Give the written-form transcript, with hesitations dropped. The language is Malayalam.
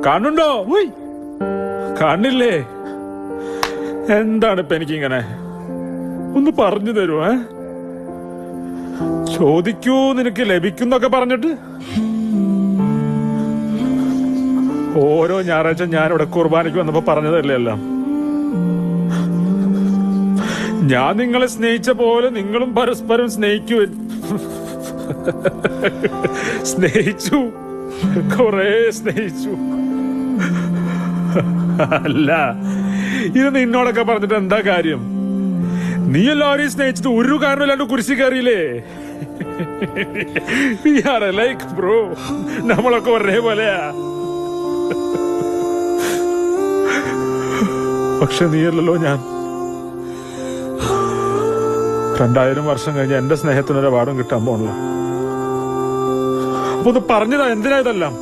കാണുന്നുണ്ടോ? കാണില്ലേ? എന്താണ് ഇപ്പൊ എനിക്കിങ്ങനെ? ഒന്ന് പറഞ്ഞു തരുമോ? ചോദിക്കൂ, നിനക്ക് ലഭിക്കുന്നൊക്കെ പറഞ്ഞിട്ട് ഓരോ ഞായറാഴ്ച ഞാനിവിടെ കുർബാനയ്ക്ക് വന്നപ്പോ പറഞ്ഞതല്ലേ എല്ലാം. ഞാൻ നിങ്ങളെ സ്നേഹിച്ച പോലെ നിങ്ങളും പരസ്പരം സ്നേഹിക്കൂ. സ്നേഹിച്ചു, കൊറേ സ്നേഹിച്ചു. അല്ല, ഇത് നിന്നോടൊക്കെ പറഞ്ഞിട്ട് എന്താ കാര്യം? നീ എല്ലാവരെയും സ്നേഹിച്ചിട്ട് ഒരു കാരണമില്ലാണ്ട് കുരിശി കയറിയില്ലേ? ലൈക്ക് ബ്രോ, നമ്മളൊക്കെ ഒരേ പോലെയാ. പക്ഷെ നീയല്ലോ ഞാൻ. 2000 വർഷം കഴിഞ്ഞ് എന്റെ സ്നേഹത്തിനൊരു അവാർഡും കിട്ടാൻ പോണല്ലോ. അപ്പൊ ഒന്ന് പറഞ്ഞതാ, എന്തിനാ ഇതെല്ലാം?